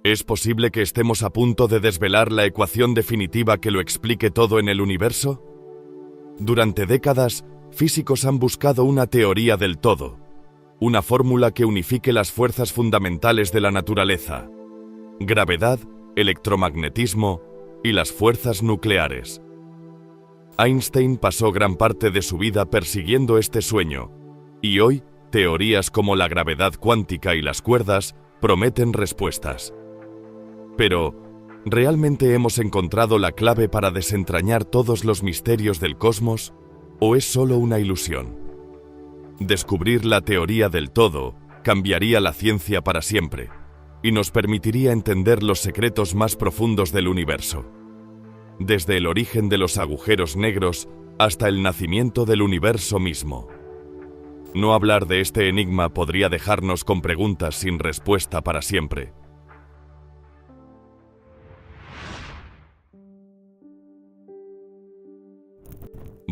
¿Es posible que estemos a punto de desvelar la ecuación definitiva que lo explique todo en el universo? Durante décadas, físicos han buscado una teoría del todo, una fórmula que unifique las fuerzas fundamentales de la naturaleza: gravedad, electromagnetismo y las fuerzas nucleares. Einstein pasó gran parte de su vida persiguiendo este sueño, y hoy, teorías como la gravedad cuántica y las cuerdas prometen respuestas. Pero, ¿realmente hemos encontrado la clave para desentrañar todos los misterios del cosmos? ¿O es solo una ilusión? Descubrir la teoría del todo cambiaría la ciencia para siempre, y nos permitiría entender los secretos más profundos del universo. Desde el origen de los agujeros negros hasta el nacimiento del universo mismo. No hablar de este enigma podría dejarnos con preguntas sin respuesta para siempre.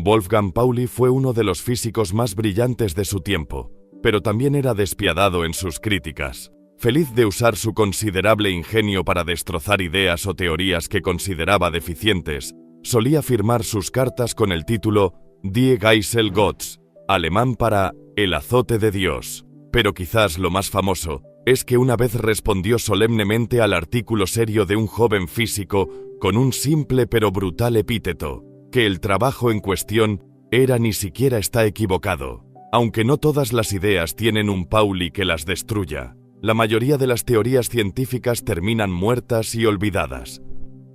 Wolfgang Pauli fue uno de los físicos más brillantes de su tiempo, pero también era despiadado en sus críticas. Feliz de usar su considerable ingenio para destrozar ideas o teorías que consideraba deficientes, solía firmar sus cartas con el título Die Geisel Gottes, alemán para El azote de Dios. Pero quizás lo más famoso es que una vez respondió solemnemente al artículo serio de un joven físico con un simple pero brutal epíteto: que el trabajo en cuestión era ni siquiera está equivocado. Aunque no todas las ideas tienen un Pauli que las destruya, la mayoría de las teorías científicas terminan muertas y olvidadas.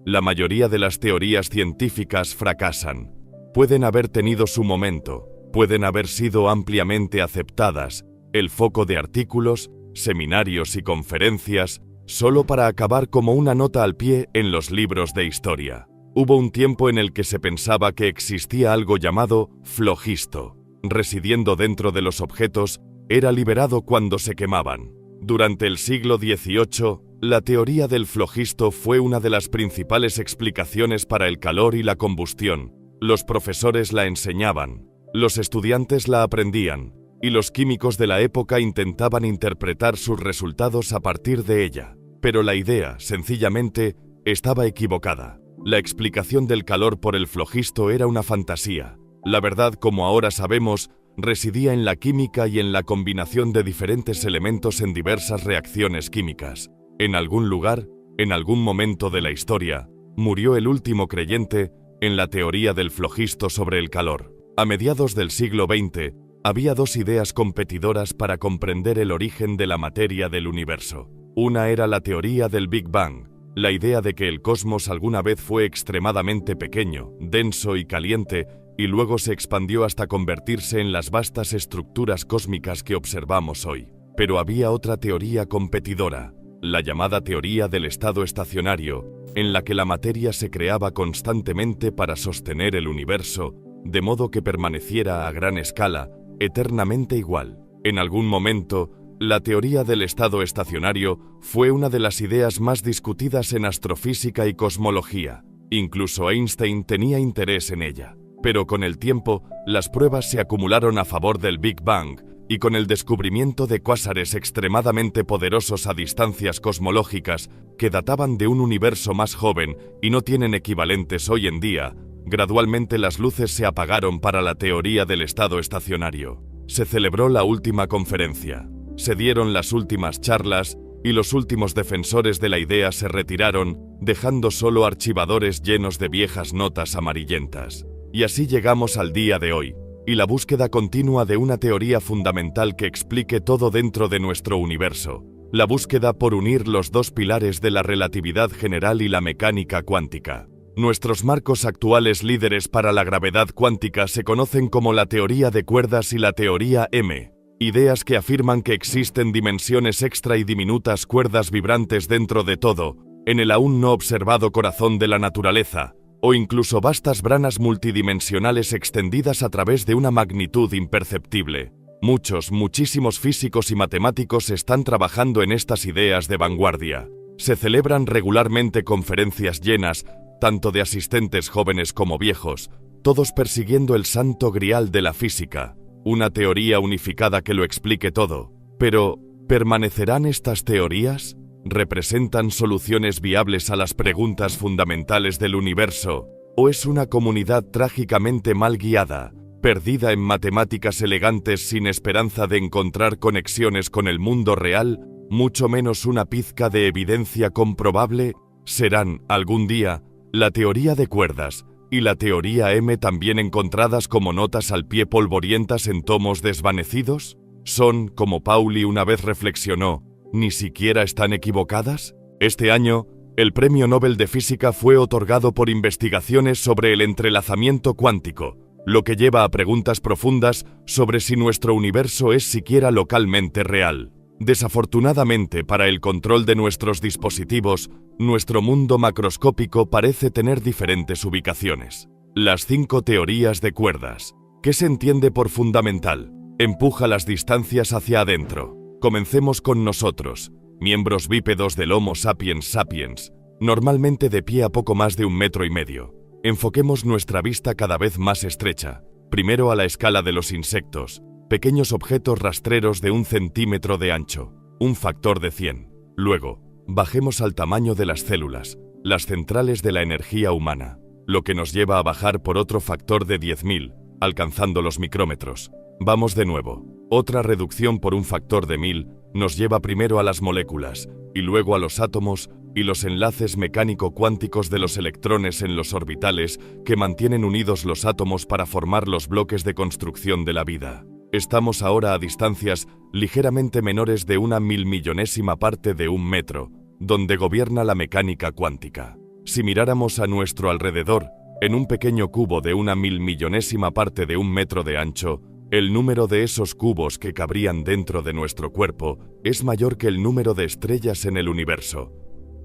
La mayoría de las teorías científicas fracasan. Pueden haber tenido su momento, pueden haber sido ampliamente aceptadas, el foco de artículos, seminarios y conferencias, solo para acabar como una nota al pie en los libros de historia. Hubo un tiempo en el que se pensaba que existía algo llamado flogisto. Residiendo dentro de los objetos, era liberado cuando se quemaban. Durante el siglo XVIII, la teoría del flogisto fue una de las principales explicaciones para el calor y la combustión. Los profesores la enseñaban, los estudiantes la aprendían, y los químicos de la época intentaban interpretar sus resultados a partir de ella. Pero la idea, sencillamente, estaba equivocada. La explicación del calor por el flogisto era una fantasía. La verdad, como ahora sabemos, residía en la química y en la combinación de diferentes elementos en diversas reacciones químicas. En algún lugar, en algún momento de la historia, murió el último creyente en la teoría del flogisto sobre el calor. A mediados del siglo XX, había dos ideas competidoras para comprender el origen de la materia del universo. Una era la teoría del Big Bang, la idea de que el cosmos alguna vez fue extremadamente pequeño, denso y caliente, y luego se expandió hasta convertirse en las vastas estructuras cósmicas que observamos hoy. Pero había otra teoría competidora, la llamada teoría del estado estacionario, en la que la materia se creaba constantemente para sostener el universo, de modo que permaneciera a gran escala, eternamente igual. En algún momento, la teoría del estado estacionario fue una de las ideas más discutidas en astrofísica y cosmología. Incluso Einstein tenía interés en ella. Pero con el tiempo, las pruebas se acumularon a favor del Big Bang, y con el descubrimiento de cuásares extremadamente poderosos a distancias cosmológicas que databan de un universo más joven y no tienen equivalentes hoy en día, gradualmente las luces se apagaron para la teoría del estado estacionario. Se celebró la última conferencia, se dieron las últimas charlas y los últimos defensores de la idea se retiraron, dejando solo archivadores llenos de viejas notas amarillentas. Y así llegamos al día de hoy, y la búsqueda continua de una teoría fundamental que explique todo dentro de nuestro universo. La búsqueda por unir los dos pilares de la relatividad general y la mecánica cuántica. Nuestros marcos actuales líderes para la gravedad cuántica se conocen como la teoría de cuerdas y la teoría M. Ideas que afirman que existen dimensiones extra y diminutas cuerdas vibrantes dentro de todo, en el aún no observado corazón de la naturaleza, o incluso vastas branas multidimensionales extendidas a través de una magnitud imperceptible. Muchísimos físicos y matemáticos están trabajando en estas ideas de vanguardia. Se celebran regularmente conferencias llenas, tanto de asistentes jóvenes como viejos, todos persiguiendo el santo grial de la física, una teoría unificada que lo explique todo. Pero, ¿permanecerán estas teorías? ¿Representan soluciones viables a las preguntas fundamentales del universo? ¿O es una comunidad trágicamente mal guiada, perdida en matemáticas elegantes sin esperanza de encontrar conexiones con el mundo real, mucho menos una pizca de evidencia comprobable? ¿Serán, algún día, la teoría de cuerdas y la teoría M también encontradas como notas al pie polvorientas en tomos desvanecidos? ¿Son, como Pauli una vez reflexionó, ni siquiera están equivocadas? Este año, el Premio Nobel de Física fue otorgado por investigaciones sobre el entrelazamiento cuántico, lo que lleva a preguntas profundas sobre si nuestro universo es siquiera localmente real. Desafortunadamente para el control de nuestros dispositivos, nuestro mundo macroscópico parece tener diferentes ubicaciones. Las 5 teorías de cuerdas. ¿Qué se entiende por fundamental? Empuja las distancias hacia adentro. Comencemos con nosotros, miembros bípedos del Homo sapiens sapiens, normalmente de pie a poco más de 1,5 metros. Enfoquemos nuestra vista cada vez más estrecha, primero a la escala de los insectos, pequeños objetos rastreros de 1 centímetro de ancho, un factor de 100. Luego, bajemos al tamaño de las células, las centrales de la energía humana, lo que nos lleva a bajar por otro factor de 10.000, alcanzando los micrómetros. Vamos de nuevo. Otra reducción por un factor de 1000 nos lleva primero a las moléculas, y luego a los átomos y los enlaces mecánico-cuánticos de los electrones en los orbitales que mantienen unidos los átomos para formar los bloques de construcción de la vida. Estamos ahora a distancias ligeramente menores de 1.000.000.000ª parte de 1 metro, donde gobierna la mecánica cuántica. Si miráramos a nuestro alrededor, en un pequeño cubo de 1.000.000.000ª parte de 1 metro de ancho, el número de esos cubos que cabrían dentro de nuestro cuerpo es mayor que el número de estrellas en el universo.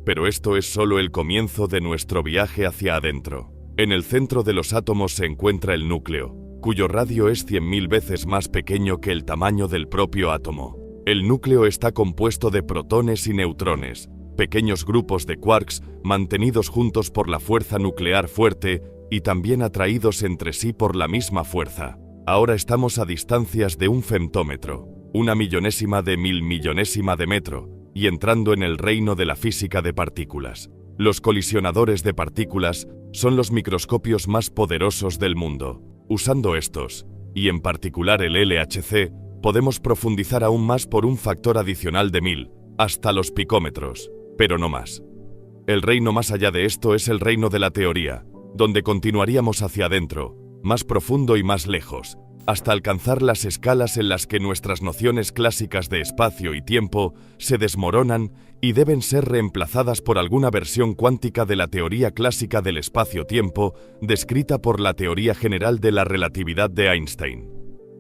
Pero esto es solo el comienzo de nuestro viaje hacia adentro. En el centro de los átomos se encuentra el núcleo, cuyo radio es 100.000 veces más pequeño que el tamaño del propio átomo. El núcleo está compuesto de protones y neutrones, pequeños grupos de quarks mantenidos juntos por la fuerza nuclear fuerte y también atraídos entre sí por la misma fuerza. Ahora estamos a distancias de 1 femtómetro, 1/1000.000 de 1.000.000.000ª de metro, y entrando en el reino de la física de partículas. Los colisionadores de partículas son los microscopios más poderosos del mundo. Usando estos, y en particular el LHC, podemos profundizar aún más por un factor adicional de 1000, hasta los picómetros, pero no más. El reino más allá de esto es el reino de la teoría, donde continuaríamos hacia adentro, más profundo y más lejos, hasta alcanzar las escalas en las que nuestras nociones clásicas de espacio y tiempo se desmoronan y deben ser reemplazadas por alguna versión cuántica de la teoría clásica del espacio-tiempo descrita por la teoría general de la relatividad de Einstein.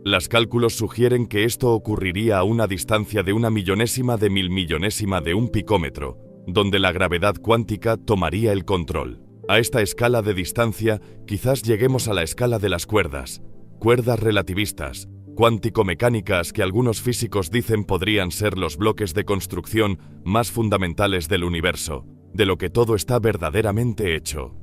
Los cálculos sugieren que esto ocurriría a una distancia de 1/1000.000 de 1.000.000.000ª de 1 picómetro, donde la gravedad cuántica tomaría el control. A esta escala de distancia, quizás lleguemos a la escala de las cuerdas relativistas, cuántico-mecánicas que algunos físicos dicen podrían ser los bloques de construcción más fundamentales del universo, de lo que todo está verdaderamente hecho.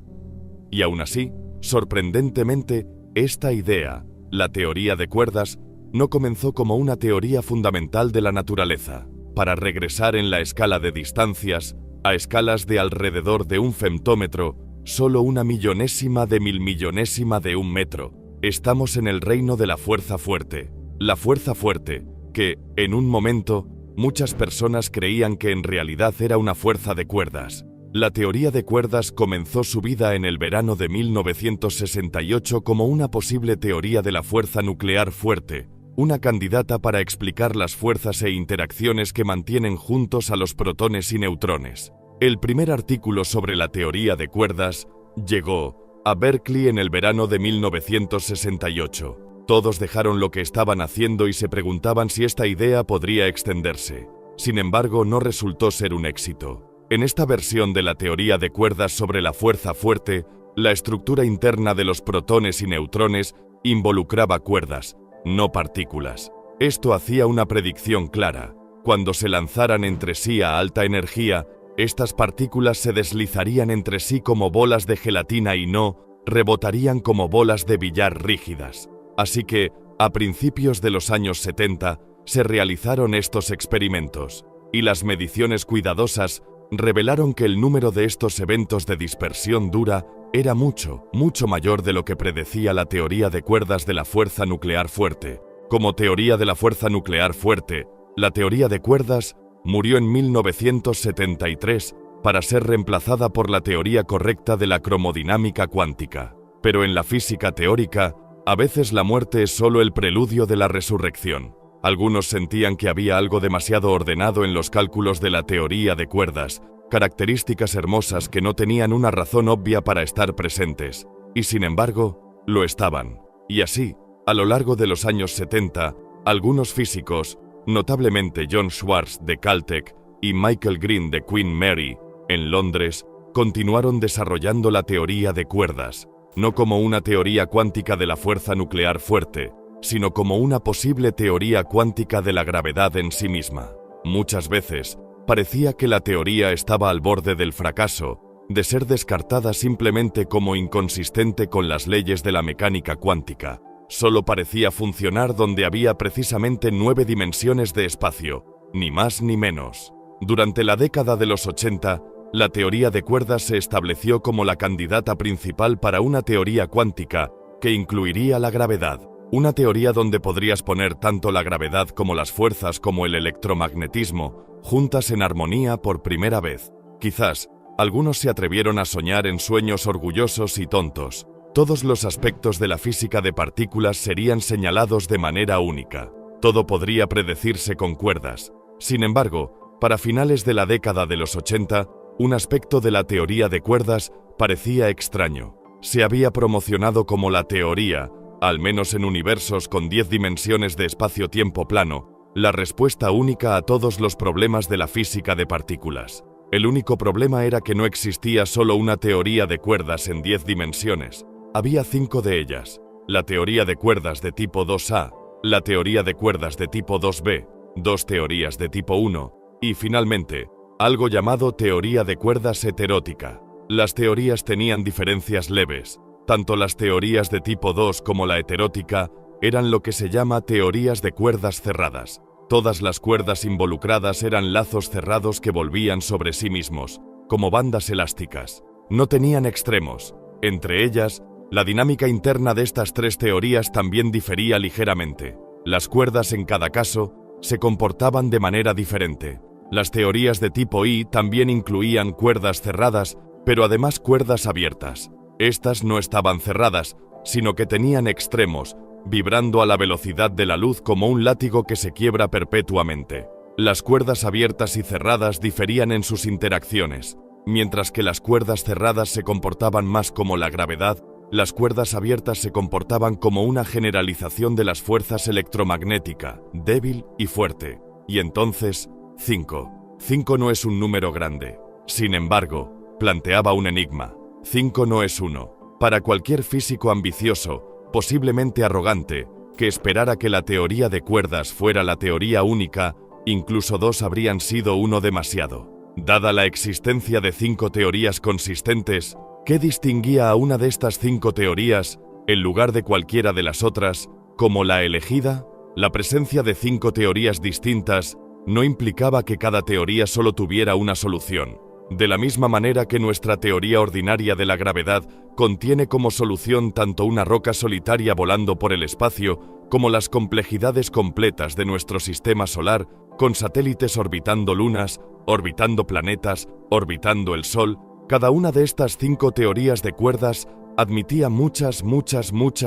Y aún así, sorprendentemente, esta idea, la teoría de cuerdas, no comenzó como una teoría fundamental de la naturaleza. Para regresar en la escala de distancias, a escalas de alrededor de 1 femtómetro, solo 1/1000.000 de 1.000.000.000ª de 1 metro, estamos en el reino de la fuerza fuerte. La fuerza fuerte, que, en un momento, muchas personas creían que en realidad era una fuerza de cuerdas. La teoría de cuerdas comenzó su vida en el verano de 1968 como una posible teoría de la fuerza nuclear fuerte, una candidata para explicar las fuerzas e interacciones que mantienen juntos a los protones y neutrones. El primer artículo sobre la teoría de cuerdas llegó a Berkeley en el verano de 1968. Todos dejaron lo que estaban haciendo y se preguntaban si esta idea podría extenderse. Sin embargo, no resultó ser un éxito. En esta versión de la teoría de cuerdas sobre la fuerza fuerte, la estructura interna de los protones y neutrones involucraba cuerdas, no partículas. Esto hacía una predicción clara. Cuando se lanzaran entre sí a alta energía, estas partículas se deslizarían entre sí como bolas de gelatina y no rebotarían como bolas de billar rígidas. Así que, a principios de los años 70, se realizaron estos experimentos. y las mediciones cuidadosas revelaron que el número de estos eventos de dispersión dura era mucho mayor de lo que predecía la teoría de cuerdas de la fuerza nuclear fuerte. Como teoría de la fuerza nuclear fuerte, la teoría de cuerdas murió en 1973 para ser reemplazada por la teoría correcta de la cromodinámica cuántica. Pero en la física teórica, a veces la muerte es solo el preludio de la resurrección. Algunos sentían que había algo demasiado ordenado en los cálculos de la teoría de cuerdas, características hermosas que no tenían una razón obvia para estar presentes, y sin embargo, lo estaban. Y así, a lo largo de los años 70, algunos físicos, notablemente John Schwartz de Caltech y Michael Green de Queen Mary, en Londres, continuaron desarrollando la teoría de cuerdas, no como una teoría cuántica de la fuerza nuclear fuerte, sino como una posible teoría cuántica de la gravedad en sí misma. Muchas veces, parecía que la teoría estaba al borde del fracaso, de ser descartada simplemente como inconsistente con las leyes de la mecánica cuántica. Solo parecía funcionar donde había precisamente 9 dimensiones de espacio, ni más ni menos. Durante la década de los 80, la teoría de cuerdas se estableció como la candidata principal para una teoría cuántica que incluiría la gravedad. Una teoría donde podrías poner tanto la gravedad como las fuerzas como el electromagnetismo juntas en armonía por primera vez. Quizás, algunos se atrevieron a soñar en sueños orgullosos y tontos. Todos los aspectos de la física de partículas serían señalados de manera única. Todo podría predecirse con cuerdas. Sin embargo, para finales de la década de los 80, un aspecto de la teoría de cuerdas parecía extraño. Se había promocionado como la teoría, al menos en universos con 10 dimensiones de espacio-tiempo plano, la respuesta única a todos los problemas de la física de partículas. El único problema era que no existía solo una teoría de cuerdas en 10 dimensiones. Había 5 de ellas: la teoría de cuerdas de tipo 2A, la teoría de cuerdas de tipo 2B, 2 teorías de tipo 1, y finalmente, algo llamado teoría de cuerdas heterótica. Las teorías tenían diferencias leves. Tanto las teorías de tipo 2 como la heterótica eran lo que se llama teorías de cuerdas cerradas. Todas las cuerdas involucradas eran lazos cerrados que volvían sobre sí mismos, como bandas elásticas. No tenían extremos. Entre ellas, la dinámica interna de estas 3 teorías también difería ligeramente. Las cuerdas en cada caso se comportaban de manera diferente. Las teorías de tipo I también incluían cuerdas cerradas, pero además cuerdas abiertas. Estas no estaban cerradas, sino que tenían extremos, vibrando a la velocidad de la luz como un látigo que se quiebra perpetuamente. Las cuerdas abiertas y cerradas diferían en sus interacciones. Mientras que las cuerdas cerradas se comportaban más como la gravedad, las cuerdas abiertas se comportaban como una generalización de las fuerzas electromagnética, débil y fuerte. Y entonces, 5. 5 no es un número grande. Sin embargo, planteaba un enigma. 5 no es 1. Para cualquier físico ambicioso, posiblemente arrogante, que esperara que la teoría de cuerdas fuera la teoría única, incluso 2 habrían sido uno demasiado. Dada la existencia de 5 teorías consistentes, ¿qué distinguía a una de estas 5 teorías, en lugar de cualquiera de las otras, como la elegida? La presencia de 5 teorías distintas no implicaba que cada teoría solo tuviera una solución. De la misma manera que nuestra teoría ordinaria de la gravedad contiene como solución tanto una roca solitaria volando por el espacio como las complejidades completas de nuestro sistema solar, con satélites orbitando lunas, orbitando planetas, orbitando el Sol, cada una de estas 5 teorías de cuerdas admitía muchas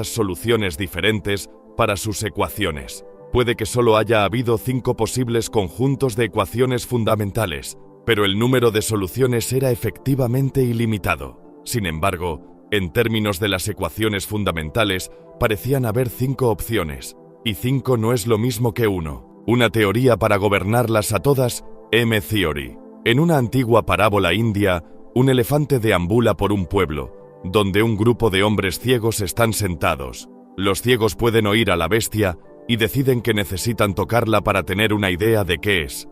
soluciones diferentes para sus ecuaciones. Puede que solo haya habido 5 posibles conjuntos de ecuaciones fundamentales, pero el número de soluciones era efectivamente ilimitado. Sin embargo, en términos de las ecuaciones fundamentales, parecían haber 5 opciones, y 5 no es lo mismo que 1. Una teoría para gobernarlas a todas, M-Theory. En una antigua parábola india, un elefante deambula por un pueblo, donde un grupo de hombres ciegos están sentados. Los ciegos pueden oír a la bestia y deciden que necesitan tocarla para tener una idea de qué es.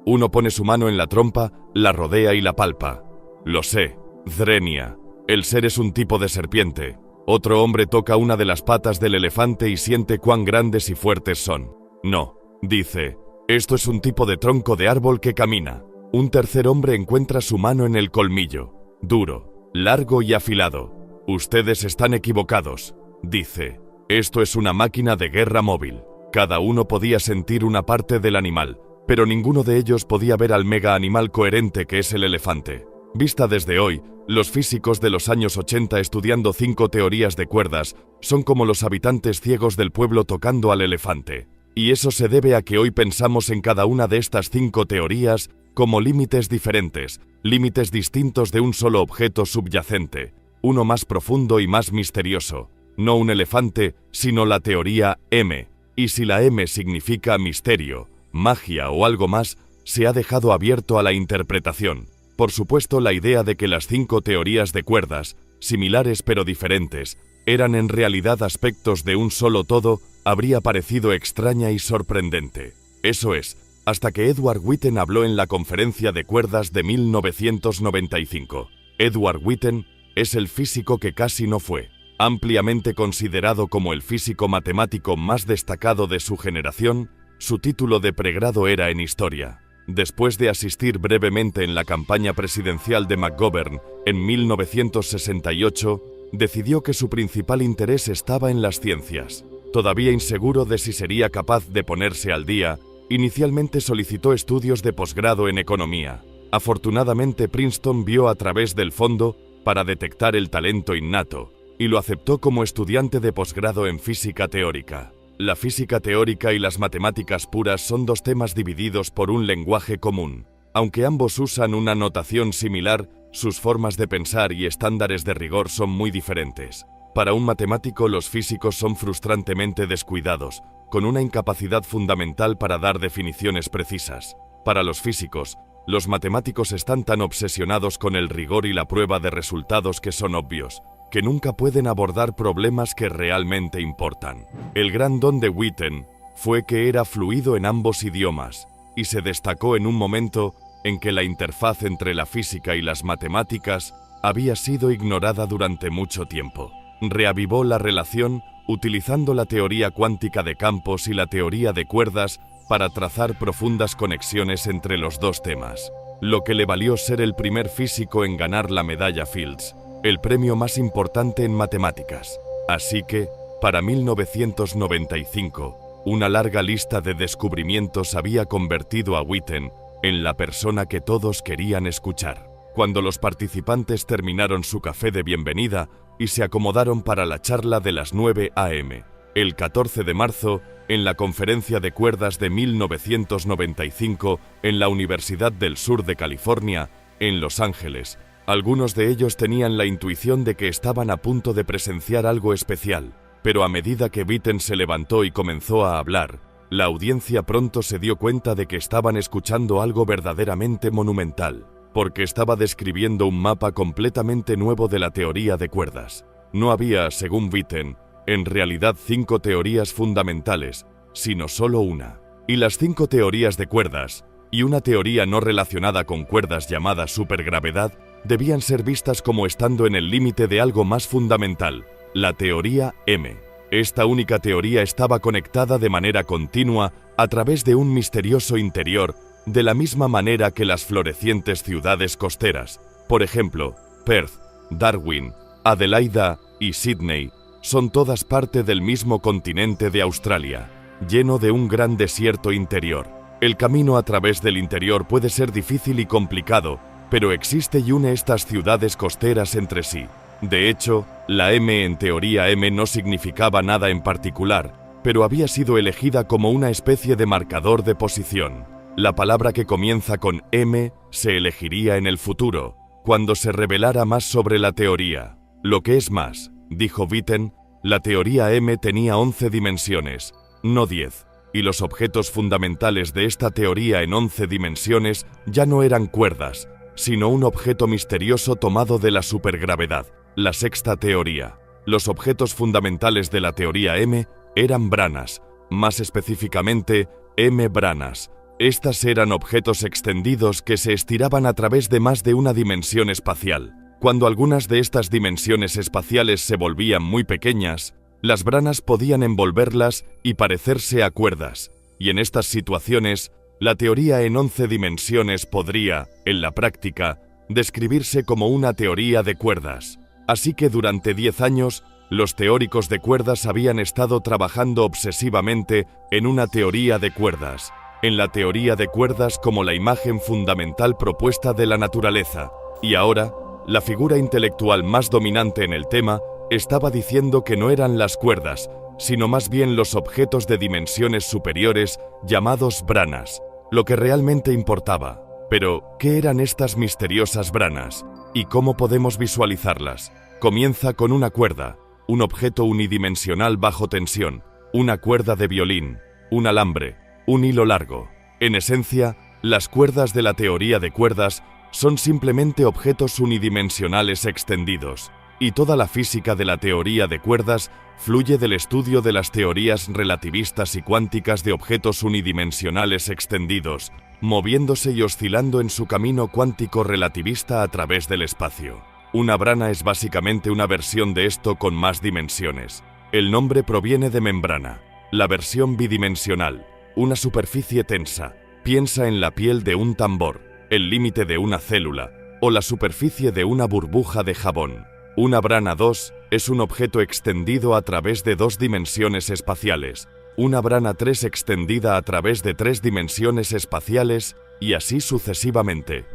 Uno pone su mano en la trompa, la rodea y la palpa. Lo sé, Drenia. El ser es un tipo de serpiente. Otro hombre toca una de las patas del elefante y siente cuán grandes y fuertes son. No, dice, Esto es un tipo de tronco de árbol que camina. Un tercer hombre encuentra su mano en el colmillo. Duro, largo y afilado. Ustedes están equivocados, dice. Esto es una máquina de guerra móvil. Cada uno podía sentir una parte del animal, pero ninguno de ellos podía ver al mega animal coherente que es el elefante. Vista desde hoy, los físicos de los años 80 estudiando 5 teorías de cuerdas son como los habitantes ciegos del pueblo tocando al elefante. Y eso se debe a que hoy pensamos en cada una de estas 5 teorías como límites diferentes, límites distintos de un solo objeto subyacente, uno más profundo y más misterioso. No un elefante, sino la teoría M. Y si la M significa misterio, magia o algo más, se ha dejado abierto a la interpretación. Por supuesto, la idea de que las 5 teorías de cuerdas, similares pero diferentes, eran en realidad aspectos de un solo todo, habría parecido extraña y sorprendente. Eso es, hasta que Edward Witten habló en la conferencia de cuerdas de 1995. Edward Witten es el físico que casi no fue. Ampliamente considerado como el físico matemático más destacado de su generación, su título de pregrado era en Historia. Después de asistir brevemente en la campaña presidencial de McGovern en 1968, decidió que su principal interés estaba en las ciencias. Todavía inseguro de si sería capaz de ponerse al día, inicialmente solicitó estudios de posgrado en economía. Afortunadamente, Princeton vio a través del fondo para detectar el talento innato, y lo aceptó como estudiante de posgrado en física teórica. La física teórica y las matemáticas puras son 2 temas divididos por un lenguaje común. Aunque ambos usan una notación similar, sus formas de pensar y estándares de rigor son muy diferentes. Para un matemático, los físicos son frustrantemente descuidados, con una incapacidad fundamental para dar definiciones precisas. Para los físicos, los matemáticos están tan obsesionados con el rigor y la prueba de resultados que son obvios, que nunca pueden abordar problemas que realmente importan. El gran don de Witten fue que era fluido en ambos idiomas, y se destacó en un momento en que la interfaz entre la física y las matemáticas había sido ignorada durante mucho tiempo. Reavivó la relación utilizando la teoría cuántica de campos y la teoría de cuerdas para trazar profundas conexiones entre los 2 temas, lo que le valió ser el primer físico en ganar la medalla Fields, el premio más importante en matemáticas. Así que, para 1995, una larga lista de descubrimientos había convertido a Witten en la persona que todos querían escuchar. Cuando los participantes terminaron su café de bienvenida y se acomodaron para la charla de las 9 a.m., el 14 de marzo, en la conferencia de cuerdas de 1995 en la Universidad del Sur de California, en Los Ángeles, algunos de ellos tenían la intuición de que estaban a punto de presenciar algo especial, pero a medida que Witten se levantó y comenzó a hablar, la audiencia pronto se dio cuenta de que estaban escuchando algo verdaderamente monumental, porque estaba describiendo un mapa completamente nuevo de la teoría de cuerdas. No había, según Witten, en realidad 5 teorías fundamentales, sino solo una. Y las 5 teorías de cuerdas, y una teoría no relacionada con cuerdas llamada supergravedad, debían ser vistas como estando en el límite de algo más fundamental, la teoría M. Esta única teoría estaba conectada de manera continua a través de un misterioso interior, de la misma manera que las florecientes ciudades costeras, por ejemplo, Perth, Darwin, Adelaida y Sydney, son todas parte del mismo continente de Australia, lleno de un gran desierto interior. El camino a través del interior puede ser difícil y complicado, pero existe y une estas ciudades costeras entre sí. De hecho, la M en teoría M no significaba nada en particular, pero había sido elegida como una especie de marcador de posición. La palabra que comienza con M se elegiría en el futuro, cuando se revelara más sobre la teoría. Lo que es más, dijo Witten, la teoría M tenía 11 dimensiones, no 10, y los objetos fundamentales de esta teoría en 11 dimensiones ya no eran cuerdas, sino un objeto misterioso tomado de la supergravedad, la sexta teoría. Los objetos fundamentales de la teoría M eran branas, más específicamente M-branas. Estas eran objetos extendidos que se estiraban a través de más de una dimensión espacial. Cuando algunas de estas dimensiones espaciales se volvían muy pequeñas, las branas podían envolverlas y parecerse a cuerdas, y en estas situaciones La teoría en 11 dimensiones podría, en la práctica, describirse como una teoría de cuerdas. Así que durante 10 años, los teóricos de cuerdas habían estado trabajando obsesivamente en una teoría de cuerdas, en la teoría de cuerdas como la imagen fundamental propuesta de la naturaleza. Y ahora, la figura intelectual más dominante en el tema estaba diciendo que no eran las cuerdas, sino más bien los objetos de dimensiones superiores llamados branas, lo que realmente importaba. Pero, ¿qué eran estas misteriosas branas? ¿Y cómo podemos visualizarlas? Comienza con una cuerda, un objeto unidimensional bajo tensión, una cuerda de violín, un alambre, un hilo largo. En esencia, las cuerdas de la teoría de cuerdas son simplemente objetos unidimensionales extendidos, y toda la física de la teoría de cuerdas fluye del estudio de las teorías relativistas y cuánticas de objetos unidimensionales extendidos, moviéndose y oscilando en su camino cuántico relativista a través del espacio. Una brana es básicamente una versión de esto con más dimensiones. El nombre proviene de membrana, la versión bidimensional, una superficie tensa. Piensa en la piel de un tambor, el límite de una célula, o la superficie de una burbuja de jabón. Una brana 2 es un objeto extendido a través de 2 dimensiones espaciales, una brana 3 extendida a través de 3 dimensiones espaciales, y así sucesivamente.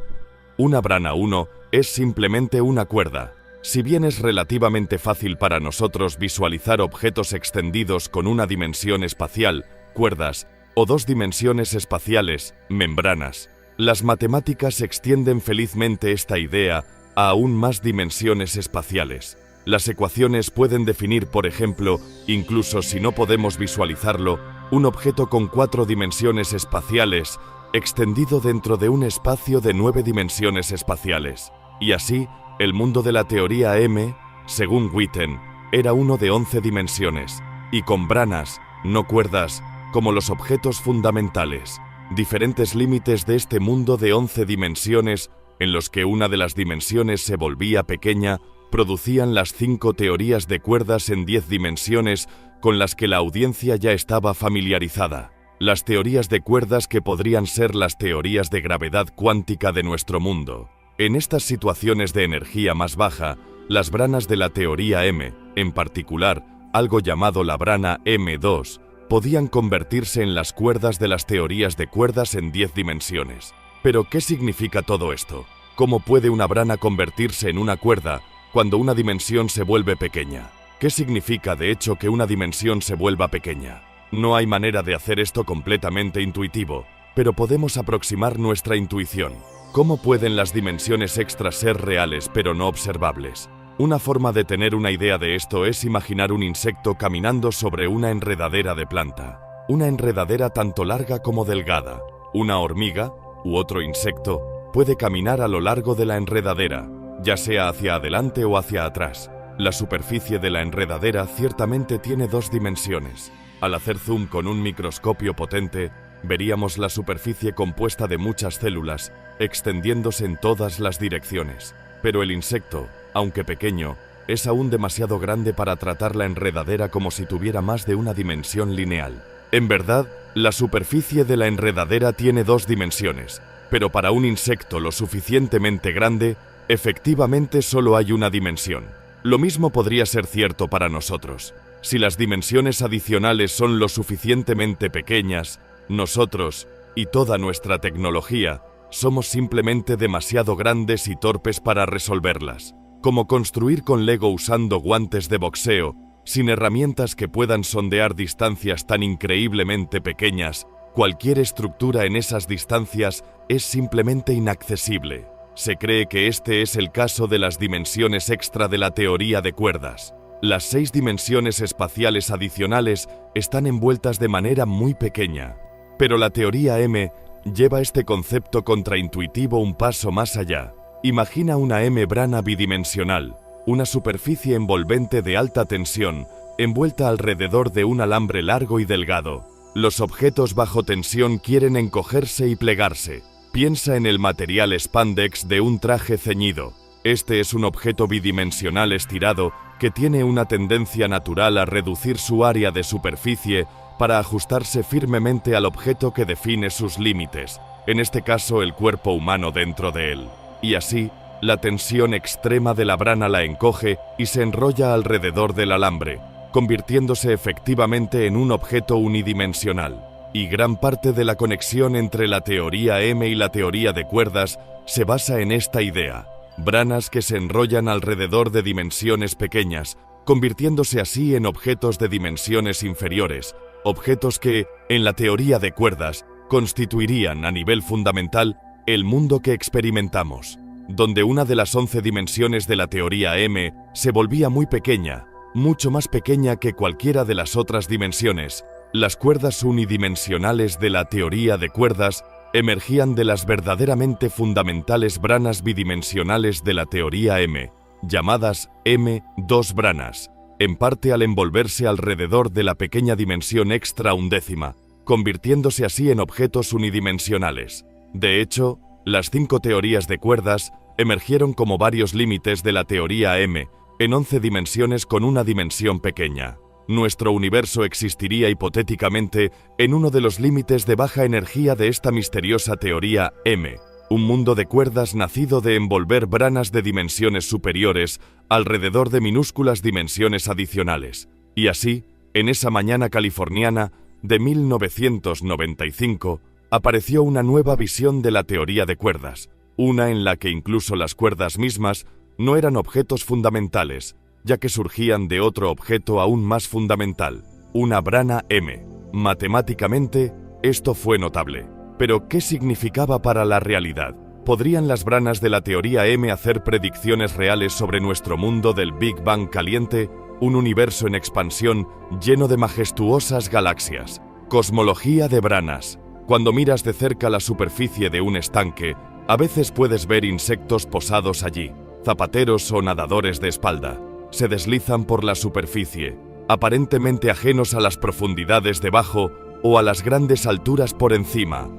Una brana 1 es simplemente una cuerda. Si bien es relativamente fácil para nosotros visualizar objetos extendidos con una dimensión espacial, cuerdas, o 2 dimensiones espaciales, membranas, las matemáticas extienden felizmente esta idea a aún más dimensiones espaciales. Las ecuaciones pueden definir, por ejemplo, incluso si no podemos visualizarlo, un objeto con 4 dimensiones espaciales extendido dentro de un espacio de 9 dimensiones espaciales. Y así, el mundo de la teoría M, según Witten, era uno de 11 dimensiones, y con branas, no cuerdas, como los objetos fundamentales. Diferentes límites de este mundo de 11 dimensiones, en los que una de las dimensiones se volvía pequeña, producían las 5 teorías de cuerdas en 10 dimensiones con las que la audiencia ya estaba familiarizada. Las teorías de cuerdas que podrían ser las teorías de gravedad cuántica de nuestro mundo. En estas situaciones de energía más baja, las branas de la teoría M, en particular, algo llamado la brana M2, podían convertirse en las cuerdas de las teorías de cuerdas en 10 dimensiones. Pero, ¿qué significa todo esto? ¿Cómo puede una brana convertirse en una cuerda cuando una dimensión se vuelve pequeña? ¿Qué significa, de hecho, que una dimensión se vuelva pequeña? No hay manera de hacer esto completamente intuitivo, pero podemos aproximar nuestra intuición. ¿Cómo pueden las dimensiones extras ser reales pero no observables? Una forma de tener una idea de esto es imaginar un insecto caminando sobre una enredadera de planta. Una enredadera tanto larga como delgada. Una hormiga, u otro insecto, puede caminar a lo largo de la enredadera, ya sea hacia adelante o hacia atrás. La superficie de la enredadera ciertamente tiene 2 dimensiones. Al hacer zoom con un microscopio potente, veríamos la superficie compuesta de muchas células, extendiéndose en todas las direcciones. Pero el insecto, aunque pequeño, es aún demasiado grande para tratar la enredadera como si tuviera más de una dimensión lineal. En verdad, la superficie de la enredadera tiene 2 dimensiones, pero para un insecto lo suficientemente grande, efectivamente solo hay una dimensión. Lo mismo podría ser cierto para nosotros. Si las dimensiones adicionales son lo suficientemente pequeñas, nosotros, y toda nuestra tecnología, somos simplemente demasiado grandes y torpes para resolverlas. Como construir con Lego usando guantes de boxeo, sin herramientas que puedan sondear distancias tan increíblemente pequeñas, cualquier estructura en esas distancias es simplemente inaccesible. Se cree que este es el caso de las dimensiones extra de la teoría de cuerdas. Las 6 dimensiones espaciales adicionales están envueltas de manera muy pequeña. Pero la teoría M lleva este concepto contraintuitivo un paso más allá. Imagina una M-brana bidimensional, una superficie envolvente de alta tensión, envuelta alrededor de un alambre largo y delgado. Los objetos bajo tensión quieren encogerse y plegarse. Piensa en el material spandex de un traje ceñido. Este es un objeto bidimensional estirado que tiene una tendencia natural a reducir su área de superficie para ajustarse firmemente al objeto que define sus límites, en este caso el cuerpo humano dentro de él. Y así, la tensión extrema de la brana la encoge y se enrolla alrededor del alambre, convirtiéndose efectivamente en un objeto unidimensional. Y gran parte de la conexión entre la teoría M y la teoría de cuerdas se basa en esta idea: branas que se enrollan alrededor de dimensiones pequeñas, convirtiéndose así en objetos de dimensiones inferiores, objetos que, en la teoría de cuerdas, constituirían a nivel fundamental el mundo que experimentamos, donde una de las 11 dimensiones de la teoría M se volvía muy pequeña, mucho más pequeña que cualquiera de las otras dimensiones. Las cuerdas unidimensionales de la teoría de cuerdas emergían de las verdaderamente fundamentales branas bidimensionales de la teoría M, llamadas M2 branas, en parte al envolverse alrededor de la pequeña dimensión extra undécima, convirtiéndose así en objetos unidimensionales. De hecho, las 5 teorías de cuerdas emergieron como varios límites de la teoría M, en 11 dimensiones con una dimensión pequeña. Nuestro universo existiría hipotéticamente en uno de los límites de baja energía de esta misteriosa teoría M, un mundo de cuerdas nacido de envolver branas de dimensiones superiores alrededor de minúsculas dimensiones adicionales. Y así, en esa mañana californiana de 1995, apareció una nueva visión de la teoría de cuerdas, una en la que incluso las cuerdas mismas no eran objetos fundamentales, ya que surgían de otro objeto aún más fundamental, una brana M. Matemáticamente, esto fue notable. Pero, ¿qué significaba para la realidad? ¿Podrían las branas de la teoría M hacer predicciones reales sobre nuestro mundo del Big Bang caliente, un universo en expansión lleno de majestuosas galaxias? Cosmología de branas. Cuando miras de cerca la superficie de un estanque, a veces puedes ver insectos posados allí, zapateros o nadadores de espalda. Se deslizan por la superficie, aparentemente ajenos a las profundidades debajo o a las grandes alturas por encima.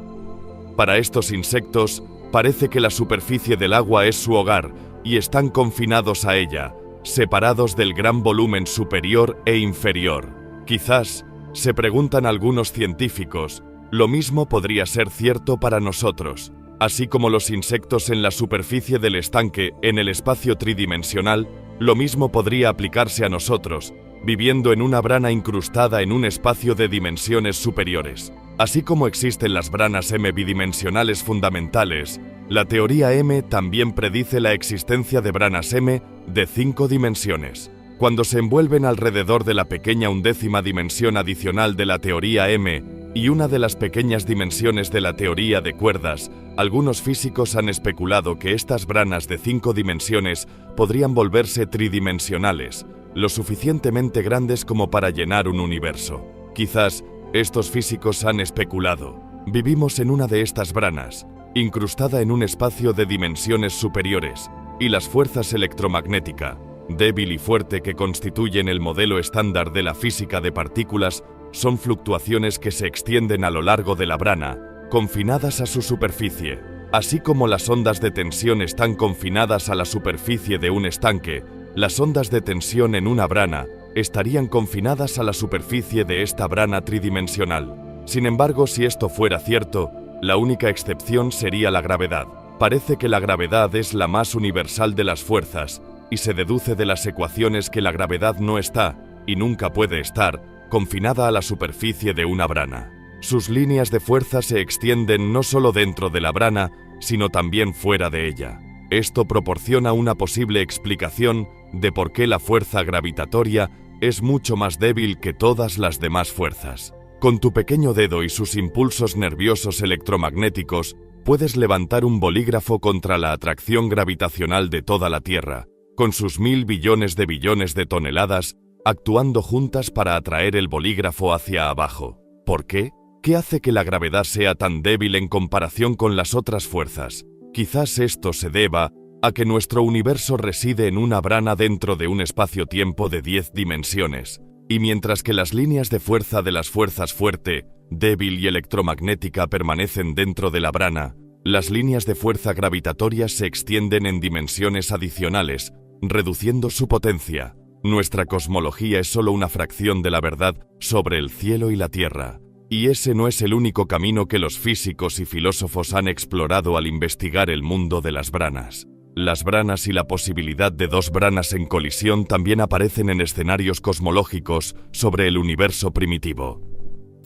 Para estos insectos, parece que la superficie del agua es su hogar y están confinados a ella, separados del gran volumen superior e inferior. Quizás, se preguntan algunos científicos, lo mismo podría ser cierto para nosotros. Así como los insectos en la superficie del estanque en el espacio tridimensional, lo mismo podría aplicarse a nosotros, viviendo en una brana incrustada en un espacio de dimensiones superiores. Así como existen las branas M bidimensionales fundamentales, la teoría M también predice la existencia de branas M de 5 dimensiones. Cuando se envuelven alrededor de la pequeña undécima dimensión adicional de la teoría M y una de las pequeñas dimensiones de la teoría de cuerdas, algunos físicos han especulado que estas branas de 5 dimensiones podrían volverse tridimensionales, lo suficientemente grandes como para llenar un universo. Quizás, estos físicos han especulado, vivimos en una de estas branas, incrustada en un espacio de dimensiones superiores, y las fuerzas electromagnética, débil y fuerte que constituyen el modelo estándar de la física de partículas, son fluctuaciones que se extienden a lo largo de la brana, confinadas a su superficie. Así como las ondas de tensión están confinadas a la superficie de un estanque, las ondas de tensión en una brana estarían confinadas a la superficie de esta brana tridimensional. Sin embargo, si esto fuera cierto, la única excepción sería la gravedad. Parece que la gravedad es la más universal de las fuerzas, y se deduce de las ecuaciones que la gravedad no está, y nunca puede estar, confinada a la superficie de una brana. Sus líneas de fuerza se extienden no solo dentro de la brana, sino también fuera de ella. Esto proporciona una posible explicación de por qué la fuerza gravitatoria es mucho más débil que todas las demás fuerzas. Con tu pequeño dedo y sus impulsos nerviosos electromagnéticos, puedes levantar un bolígrafo contra la atracción gravitacional de toda la Tierra, con sus 1000 billones de toneladas, actuando juntas para atraer el bolígrafo hacia abajo. ¿Por qué? ¿Qué hace que la gravedad sea tan débil en comparación con las otras fuerzas? Quizás esto se deba a que nuestro universo reside en una brana dentro de un espacio-tiempo de 10 dimensiones, y mientras que las líneas de fuerza de las fuerzas fuerte, débil y electromagnética permanecen dentro de la brana, las líneas de fuerza gravitatoria se extienden en dimensiones adicionales, reduciendo su potencia. Nuestra cosmología es solo una fracción de la verdad sobre el cielo y la tierra. Y ese no es el único camino que los físicos y filósofos han explorado al investigar el mundo de las branas. Las branas y la posibilidad de dos branas en colisión también aparecen en escenarios cosmológicos sobre el universo primitivo.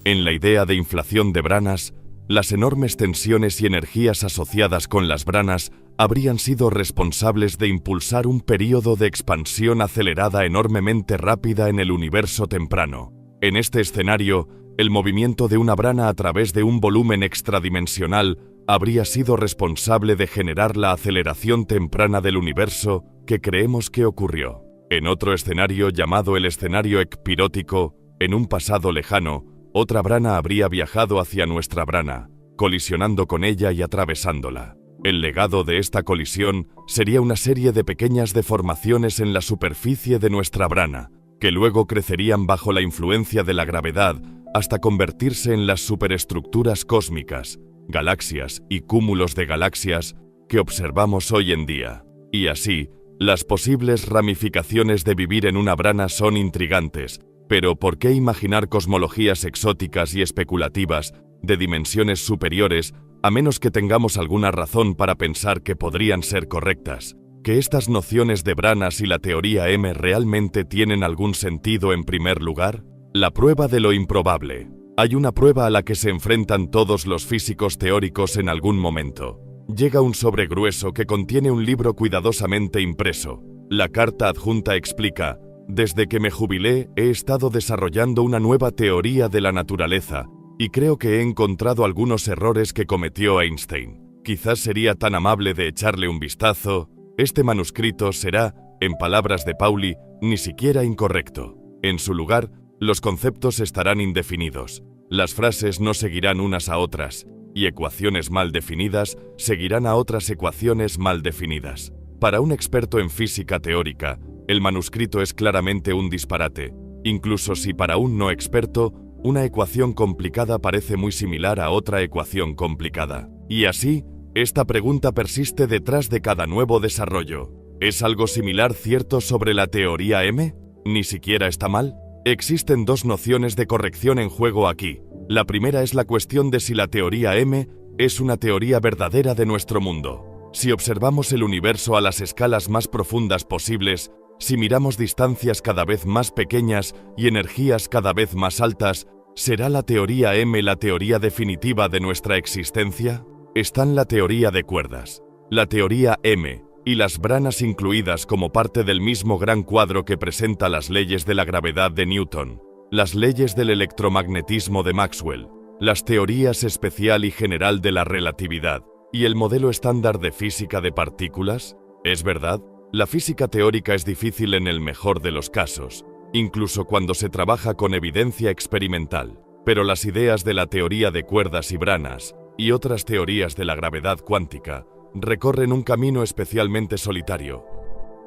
En la idea de inflación de branas, las enormes tensiones y energías asociadas con las branas habrían sido responsables de impulsar un período de expansión acelerada enormemente rápida en el universo temprano. En este escenario, el movimiento de una brana a través de un volumen extradimensional habría sido responsable de generar la aceleración temprana del universo que creemos que ocurrió. En otro escenario llamado el escenario ecpirótico, en un pasado lejano, otra brana habría viajado hacia nuestra brana, colisionando con ella y atravesándola. El legado de esta colisión sería una serie de pequeñas deformaciones en la superficie de nuestra brana, que luego crecerían bajo la influencia de la gravedad hasta convertirse en las superestructuras cósmicas, galaxias y cúmulos de galaxias que observamos hoy en día. Y así, las posibles ramificaciones de vivir en una brana son intrigantes, pero ¿por qué imaginar cosmologías exóticas y especulativas de dimensiones superiores a menos que tengamos alguna razón para pensar que podrían ser correctas? ¿Que estas nociones de branas y la teoría M realmente tienen algún sentido en primer lugar? La prueba de lo improbable. Hay una prueba a la que se enfrentan todos los físicos teóricos en algún momento. Llega un sobre grueso que contiene un libro cuidadosamente impreso. La carta adjunta explica: desde que me jubilé he estado desarrollando una nueva teoría de la naturaleza y creo que he encontrado algunos errores que cometió Einstein. Quizás sería tan amable de echarle un vistazo. Este manuscrito será, en palabras de Pauli, ni siquiera incorrecto. En su lugar, los conceptos estarán indefinidos, las frases no seguirán unas a otras, y ecuaciones mal definidas seguirán a otras ecuaciones mal definidas. Para un experto en física teórica, el manuscrito es claramente un disparate, incluso si para un no experto, una ecuación complicada parece muy similar a otra ecuación complicada. Y así, esta pregunta persiste detrás de cada nuevo desarrollo. ¿Es algo similar cierto sobre la teoría M? ¿Ni siquiera está mal? Existen dos nociones de corrección en juego aquí. La primera es la cuestión de si la teoría M es una teoría verdadera de nuestro mundo. Si observamos el universo a las escalas más profundas posibles, si miramos distancias cada vez más pequeñas y energías cada vez más altas, ¿será la teoría M la teoría definitiva de nuestra existencia? Están la teoría de cuerdas, la teoría M, y las branas incluidas como parte del mismo gran cuadro que presenta las leyes de la gravedad de Newton, las leyes del electromagnetismo de Maxwell, las teorías especial y general de la relatividad, y el modelo estándar de física de partículas. ¿Es verdad? La física teórica es difícil en el mejor de los casos, incluso cuando se trabaja con evidencia experimental, pero las ideas de la teoría de cuerdas y branas, y otras teorías de la gravedad cuántica, recorren un camino especialmente solitario,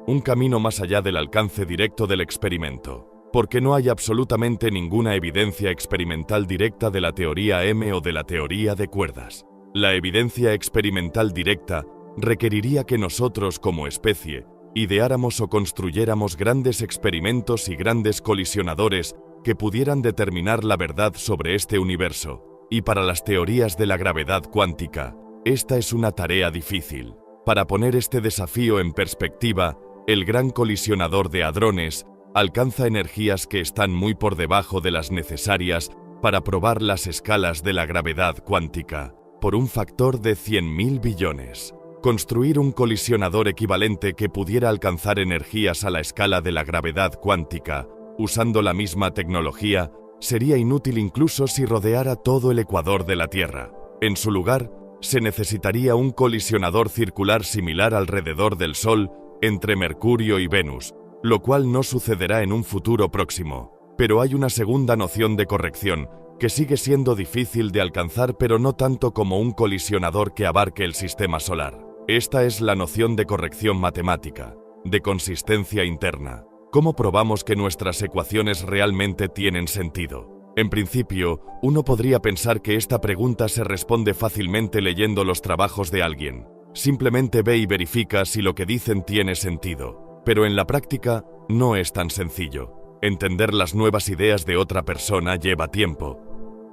un camino más allá del alcance directo del experimento, porque no hay absolutamente ninguna evidencia experimental directa de la teoría M o de la teoría de cuerdas. La evidencia experimental directa requeriría que nosotros como especie ideáramos o construyéramos grandes experimentos y grandes colisionadores que pudieran determinar la verdad sobre este universo, y para las teorías de la gravedad cuántica, esta es una tarea difícil. Para poner este desafío en perspectiva, el gran colisionador de hadrones alcanza energías que están muy por debajo de las necesarias para probar las escalas de la gravedad cuántica, por un factor de 100.000 billones. Construir un colisionador equivalente que pudiera alcanzar energías a la escala de la gravedad cuántica, usando la misma tecnología, sería inútil incluso si rodeara todo el ecuador de la Tierra. En su lugar, se necesitaría un colisionador circular similar alrededor del Sol entre Mercurio y Venus, lo cual no sucederá en un futuro próximo. Pero hay una segunda noción de corrección, que sigue siendo difícil de alcanzar pero no tanto como un colisionador que abarque el sistema solar. Esta es la noción de corrección matemática, de consistencia interna. ¿Cómo probamos que nuestras ecuaciones realmente tienen sentido? En principio, uno podría pensar que esta pregunta se responde fácilmente leyendo los trabajos de alguien. Simplemente ve y verifica si lo que dicen tiene sentido. Pero en la práctica, no es tan sencillo. Entender las nuevas ideas de otra persona lleva tiempo.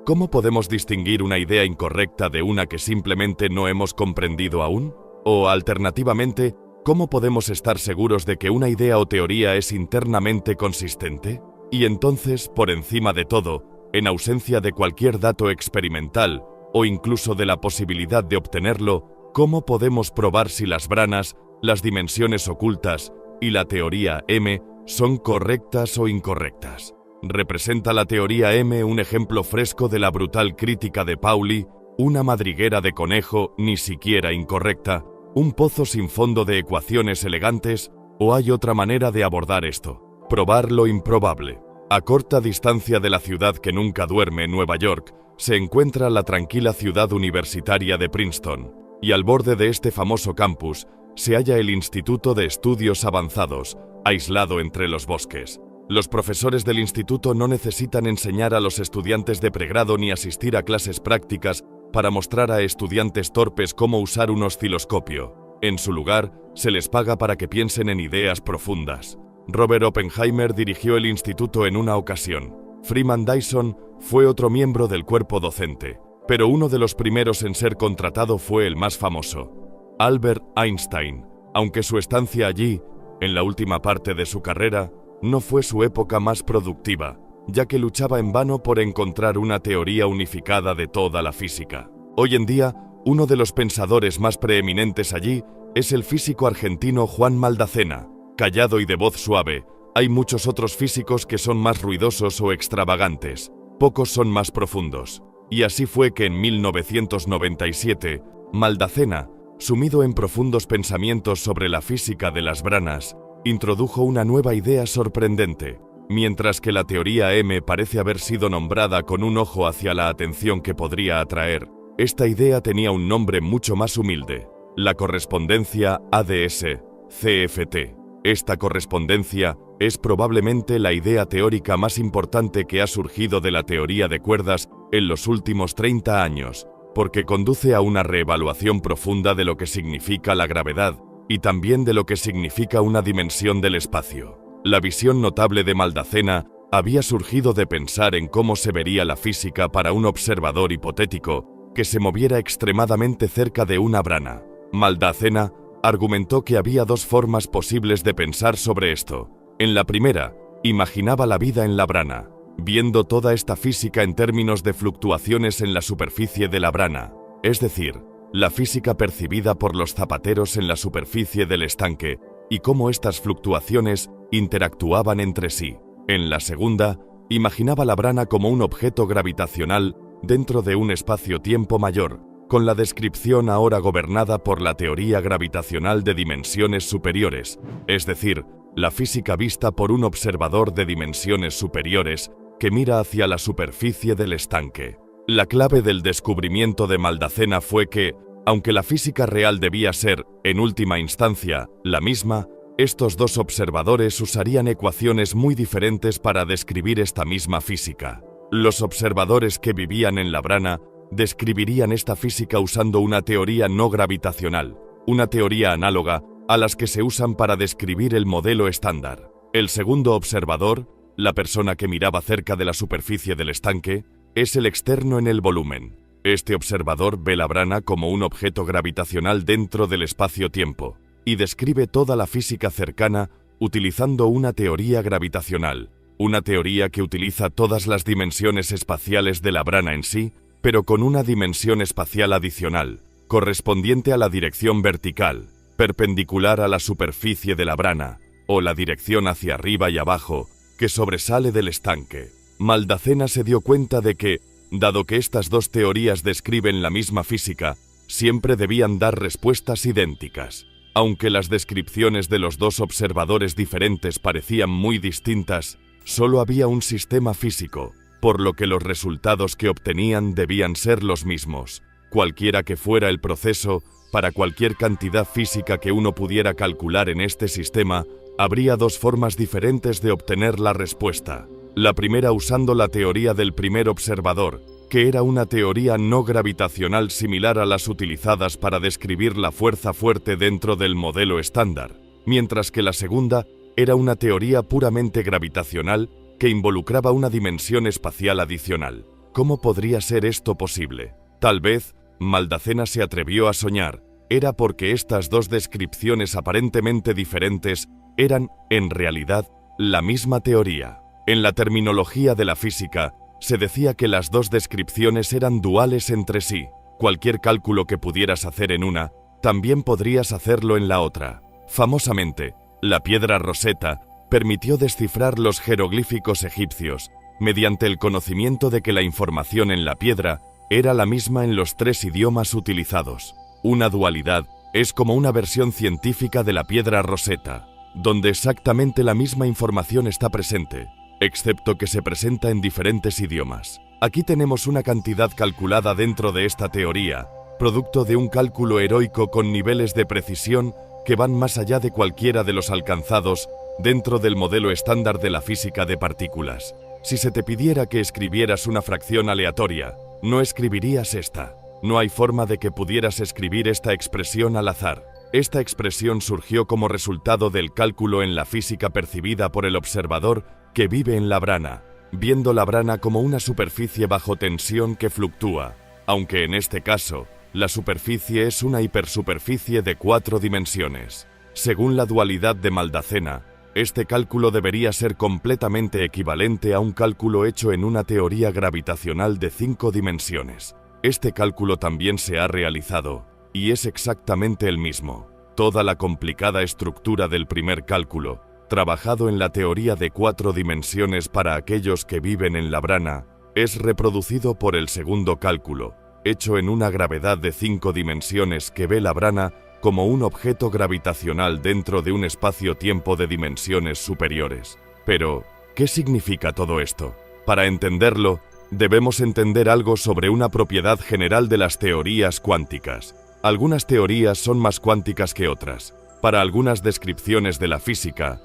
¿Cómo podemos distinguir una idea incorrecta de una que simplemente no hemos comprendido aún? O, alternativamente, ¿cómo podemos estar seguros de que una idea o teoría es internamente consistente? Y entonces, por encima de todo, en ausencia de cualquier dato experimental, o incluso de la posibilidad de obtenerlo, ¿cómo podemos probar si las branas, las dimensiones ocultas y la teoría M son correctas o incorrectas? ¿Representa la teoría M un ejemplo fresco de la brutal crítica de Pauli, una madriguera de conejo ni siquiera incorrecta, un pozo sin fondo de ecuaciones elegantes, o hay otra manera de abordar esto? Probar lo improbable. A corta distancia de la ciudad que nunca duerme, Nueva York, se encuentra la tranquila ciudad universitaria de Princeton, y al borde de este famoso campus se halla el Instituto de Estudios Avanzados, aislado entre los bosques. Los profesores del instituto no necesitan enseñar a los estudiantes de pregrado ni asistir a clases prácticas para mostrar a estudiantes torpes cómo usar un osciloscopio. En su lugar, se les paga para que piensen en ideas profundas. Robert Oppenheimer dirigió el instituto en una ocasión. Freeman Dyson fue otro miembro del cuerpo docente, pero uno de los primeros en ser contratado fue el más famoso, Albert Einstein, aunque su estancia allí, en la última parte de su carrera, no fue su época más productiva, ya que luchaba en vano por encontrar una teoría unificada de toda la física. Hoy en día, uno de los pensadores más preeminentes allí es el físico argentino Juan Maldacena. Callado y de voz suave, hay muchos otros físicos que son más ruidosos o extravagantes, pocos son más profundos. Y así fue que en 1997, Maldacena, sumido en profundos pensamientos sobre la física de las branas, introdujo una nueva idea sorprendente. Mientras que la teoría M parece haber sido nombrada con un ojo hacia la atención que podría atraer, esta idea tenía un nombre mucho más humilde: la correspondencia ADS-CFT. Esta correspondencia es probablemente la idea teórica más importante que ha surgido de la teoría de cuerdas en los últimos 30 años, porque conduce a una reevaluación profunda de lo que significa la gravedad y también de lo que significa una dimensión del espacio. La visión notable de Maldacena había surgido de pensar en cómo se vería la física para un observador hipotético que se moviera extremadamente cerca de una brana. Maldacena argumentó que había dos formas posibles de pensar sobre esto. En la primera, imaginaba la vida en la brana, viendo toda esta física en términos de fluctuaciones en la superficie de la brana, es decir, la física percibida por los zapateros en la superficie del estanque y cómo estas fluctuaciones interactuaban entre sí. En la segunda, imaginaba la brana como un objeto gravitacional dentro de un espacio-tiempo mayor, con la descripción ahora gobernada por la teoría gravitacional de dimensiones superiores, es decir, la física vista por un observador de dimensiones superiores que mira hacia la superficie del estanque. La clave del descubrimiento de Maldacena fue que, aunque la física real debía ser, en última instancia, la misma, estos dos observadores usarían ecuaciones muy diferentes para describir esta misma física. Los observadores que vivían en la brana describirían esta física usando una teoría no gravitacional, una teoría análoga a las que se usan para describir el modelo estándar. El segundo observador, la persona que miraba cerca de la superficie del estanque, es el externo en el volumen. Este observador ve la brana como un objeto gravitacional dentro del espacio-tiempo y describe toda la física cercana utilizando una teoría gravitacional, una teoría que utiliza todas las dimensiones espaciales de la brana en sí, pero con una dimensión espacial adicional, correspondiente a la dirección vertical, perpendicular a la superficie de la brana, o la dirección hacia arriba y abajo, que sobresale del estanque. Maldacena se dio cuenta de que, dado que estas dos teorías describen la misma física, siempre debían dar respuestas idénticas. Aunque las descripciones de los dos observadores diferentes parecían muy distintas, solo había un sistema físico, por lo que los resultados que obtenían debían ser los mismos. Cualquiera que fuera el proceso, para cualquier cantidad física que uno pudiera calcular en este sistema, habría dos formas diferentes de obtener la respuesta. La primera usando la teoría del primer observador, que era una teoría no gravitacional similar a las utilizadas para describir la fuerza fuerte dentro del modelo estándar, mientras que la segunda Era una teoría puramente gravitacional que involucraba una dimensión espacial adicional. ¿Cómo podría ser esto posible? Tal vez, Maldacena se atrevió a soñar, era porque estas dos descripciones aparentemente diferentes eran, en realidad, la misma teoría. En la terminología de la física, se decía que las dos descripciones eran duales entre sí. Cualquier cálculo que pudieras hacer en una, también podrías hacerlo en la otra. Famosamente, la piedra Rosetta permitió descifrar los jeroglíficos egipcios mediante el conocimiento de que la información en la piedra era la misma en los tres idiomas utilizados. Una dualidad es como una versión científica de la piedra Rosetta, donde exactamente la misma información está presente, excepto que se presenta en diferentes idiomas. Aquí tenemos una cantidad calculada dentro de esta teoría, producto de un cálculo heroico con niveles de precisión que van más allá de cualquiera de los alcanzados dentro del modelo estándar de la física de partículas. Si se te pidiera que escribieras una fracción aleatoria, no escribirías esta. No hay forma de que pudieras escribir esta expresión al azar. Esta expresión surgió como resultado del cálculo en la física percibida por el observador que vive en la brana, viendo la brana como una superficie bajo tensión que fluctúa, aunque en este caso, la superficie es una hipersuperficie de 4 dimensiones. Según la dualidad de Maldacena, este cálculo debería ser completamente equivalente a un cálculo hecho en una teoría gravitacional de 5 dimensiones. Este cálculo también se ha realizado, y es exactamente el mismo. Toda la complicada estructura del primer cálculo, trabajado en la teoría de 4 dimensiones para aquellos que viven en la brana, es reproducido por el segundo cálculo, hecho en una gravedad de 5 dimensiones que ve la brana como un objeto gravitacional dentro de un espacio-tiempo de dimensiones superiores. Pero, ¿qué significa todo esto? Para entenderlo, debemos entender algo sobre una propiedad general de las teorías cuánticas. Algunas teorías son más cuánticas que otras. Para algunas descripciones de la física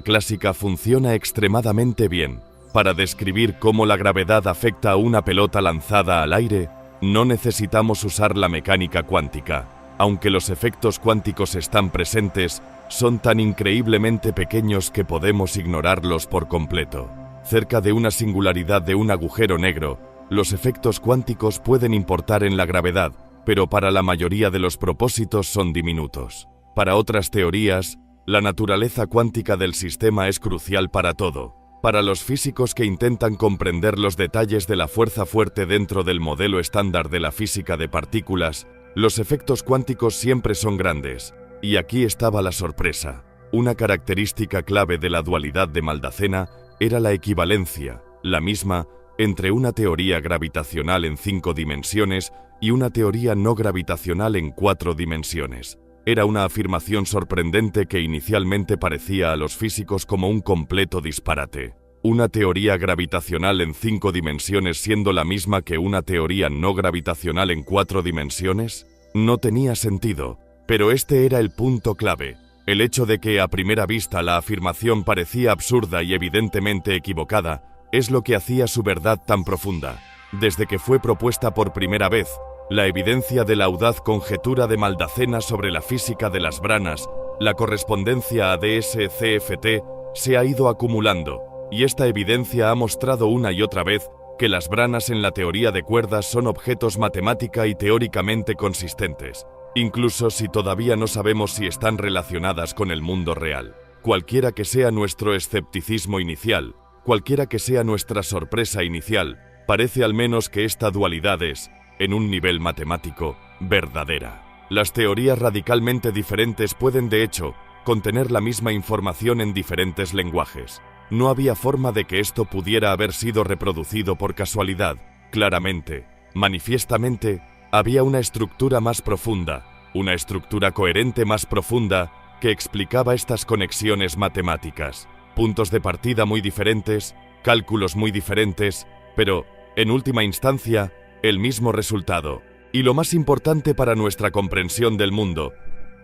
clásica funciona extremadamente bien. Para describir cómo la gravedad afecta a una pelota lanzada al aire, no necesitamos usar la mecánica cuántica. Aunque los efectos cuánticos están presentes, son tan increíblemente pequeños que podemos ignorarlos por completo. Cerca de una singularidad de un agujero negro, los efectos cuánticos pueden importar en la gravedad, pero para la mayoría de los propósitos son diminutos. Para otras teorías, la naturaleza cuántica del sistema es crucial para todo. Para los físicos que intentan comprender los detalles de la fuerza fuerte dentro del modelo estándar de la física de partículas, los efectos cuánticos siempre son grandes. Y aquí estaba la sorpresa. Una característica clave de la dualidad de Maldacena era la equivalencia, la misma, entre una teoría gravitacional en 5 dimensiones y una teoría no gravitacional en 4 dimensiones. Era una afirmación sorprendente que inicialmente parecía a los físicos como un completo disparate. ¿Una teoría gravitacional en 5 dimensiones siendo la misma que una teoría no gravitacional en 4 dimensiones? No tenía sentido, pero este era el punto clave. El hecho de que a primera vista la afirmación parecía absurda y evidentemente equivocada, es lo que hacía su verdad tan profunda. Desde que fue propuesta por primera vez, la evidencia de la audaz conjetura de Maldacena sobre la física de las branas, la correspondencia a ds-CFT, se ha ido acumulando, y esta evidencia ha mostrado una y otra vez que las branas en la teoría de cuerdas son objetos matemática y teóricamente consistentes, incluso si todavía no sabemos si están relacionadas con el mundo real. Cualquiera que sea nuestro escepticismo inicial, cualquiera que sea nuestra sorpresa inicial, parece al menos que esta dualidad es, en un nivel matemático, verdadera. Las teorías radicalmente diferentes pueden, de hecho, contener la misma información en diferentes lenguajes. No había forma de que esto pudiera haber sido reproducido por casualidad. Claramente, manifiestamente, había una estructura más profunda, una estructura coherente más profunda, que explicaba estas conexiones matemáticas. Puntos de partida muy diferentes, cálculos muy diferentes, pero, en última instancia, el mismo resultado. Y lo más importante para nuestra comprensión del mundo,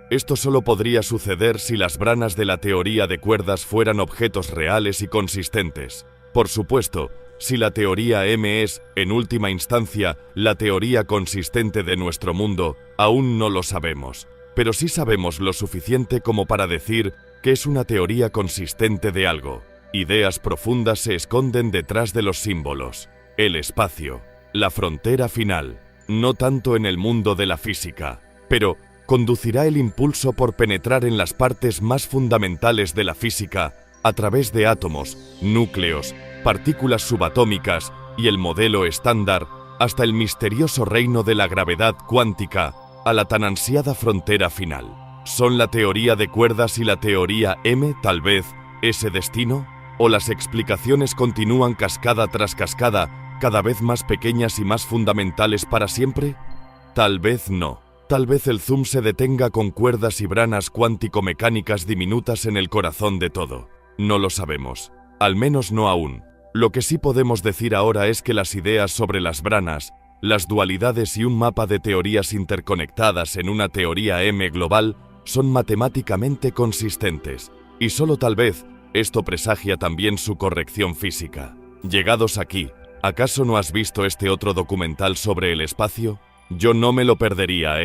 esto solo podría suceder si las branas de la teoría de cuerdas fueran objetos reales y consistentes. Por supuesto, si la teoría M es, en última instancia, la teoría consistente de nuestro mundo, aún no lo sabemos. pero sí sabemos lo suficiente como para decir que es una teoría consistente de algo. Ideas profundas se esconden detrás de los símbolos. El espacio, la frontera final, no tanto en el mundo de la física, pero conducirá el impulso por penetrar en las partes más fundamentales de la física a través de átomos, núcleos, partículas subatómicas y el modelo estándar hasta el misterioso reino de la gravedad cuántica, a la tan ansiada frontera final. ¿Son la teoría de cuerdas y la teoría M, tal vez, ese destino? ¿O las explicaciones continúan cascada tras cascada, cada vez más pequeñas y más fundamentales para siempre? Tal vez no. Tal vez el zoom se detenga con cuerdas y branas cuántico-mecánicas diminutas en el corazón de todo. No lo sabemos. Al menos no aún. Lo que sí podemos decir ahora es que las ideas sobre las branas, las dualidades y un mapa de teorías interconectadas en una teoría M global son matemáticamente consistentes. Y solo tal vez, esto presagia también su corrección física. Llegados aquí, ¿acaso no has visto este otro documental sobre el espacio? Yo no me lo perdería,